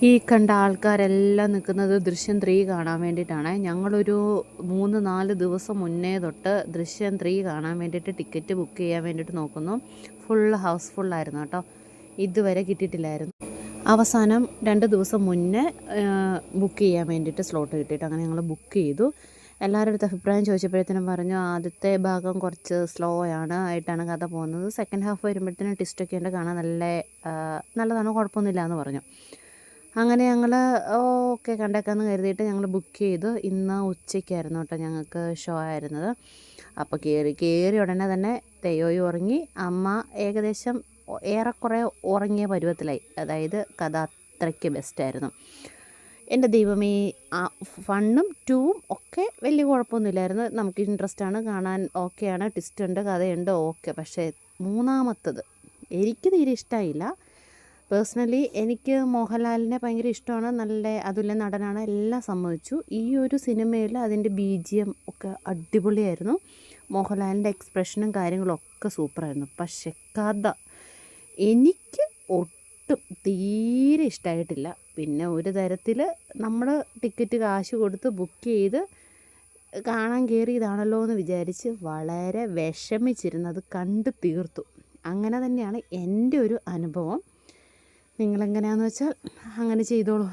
ഈ കണ്ട ആൾക്കാരെല്ലാം നിൽക്കുന്നത് ദൃശ്യം 3 കാണാൻ വേണ്ടിയിട്ടാണ്. ഞങ്ങളൊരു 3-4 ദിവസം മുന്നേ തൊട്ട് ദൃശ്യം 3 കാണാൻ വേണ്ടിയിട്ട് ടിക്കറ്റ് ബുക്ക് ചെയ്യാൻ വേണ്ടിയിട്ട് നോക്കുന്നു. ഹൗസ്ഫുള്ളായിരുന്നു കേട്ടോ. ഇതുവരെ കിട്ടിയിട്ടില്ലായിരുന്നു. അവസാനം 2 ദിവസം മുന്നേ ബുക്ക് ചെയ്യാൻ വേണ്ടിയിട്ട് സ്ലോട്ട് കിട്ടിയിട്ട് അങ്ങനെ ഞങ്ങൾ ബുക്ക് ചെയ്തു. എല്ലാവരുടെ അടുത്ത് അഭിപ്രായം ചോദിച്ചപ്പോഴത്തേനും പറഞ്ഞു ആദ്യത്തെ ഭാഗം കുറച്ച് സ്ലോ ആയിട്ടാണ് കഥ പോകുന്നത്. സെക്കൻഡ് ഹാഫ് വരുമ്പോഴത്തേനും ട്വിസ്റ്റൊക്കെ ഉണ്ട്, കാണാൻ നല്ലതാണ്, കുഴപ്പമൊന്നുമില്ല എന്ന് പറഞ്ഞു. അങ്ങനെ ഞങ്ങൾ ഓക്കെ കണ്ടേക്കാമെന്ന് കരുതിയിട്ട് ഞങ്ങൾ ബുക്ക് ചെയ്തു. ഇന്ന് ഉച്ചയ്ക്കായിരുന്നു കേട്ടോ ഞങ്ങൾക്ക് ഷോ ആയിരുന്നത്. അപ്പോൾ കയറി ഉടനെ തന്നെ തെയ്യോയി ഉറങ്ങി. അമ്മ ഏകദേശം ഏറെക്കുറെ ഉറങ്ങിയ പരുവത്തിലായി. അതായത് കഥ അത്രയ്ക്ക് ബെസ്റ്റായിരുന്നു. എൻ്റെ ദൈവമേ, 1ഉം 2ഉം ഒക്കെ വലിയ കുഴപ്പമൊന്നുമില്ലായിരുന്നു. നമുക്ക് ഇൻട്രസ്റ്റാണ്, കാണാൻ ഓക്കെയാണ്, ട്വിസ്റ്റ് ഉണ്ട്, കഥയുണ്ട്, ഓക്കെ. പക്ഷേ മൂന്നാമത്തത് എനിക്ക് തീരെ ഇഷ്ടമായില്ല. പേഴ്സണലി എനിക്ക് മോഹൻലാലിനെ ഭയങ്കര ഇഷ്ടമാണ്, നല്ല അതുല്യ നടനാണ്, എല്ലാം സമ്മതിച്ചു. ഈ ഒരു സിനിമയിൽ അതിൻ്റെ BGM ഒക്കെ അടിപൊളിയായിരുന്നു. മോഹൻലാലിൻ്റെ എക്സ്പ്രഷനും കാര്യങ്ങളും ഒക്കെ സൂപ്പറായിരുന്നു. പക്ഷെ കഥ എനിക്ക് ഒട്ടും തീരെ ഇഷ്ടമായിട്ടില്ല. പിന്നെ ഒരു തരത്തിൽ നമ്മൾ ടിക്കറ്റ് കാശ് കൊടുത്ത് ബുക്ക് ചെയ്ത് കാണാൻ കയറിയതാണല്ലോ എന്ന് വിചാരിച്ച് വളരെ വിഷമിച്ചിരുന്നത് കണ്ട് തീർത്തു. അങ്ങനെ തന്നെയാണ് എൻ്റെ ഒരു അനുഭവം. നിങ്ങളെങ്ങനെയാണെന്ന് വെച്ചാൽ അങ്ങനെ ചെയ്തോളൂ.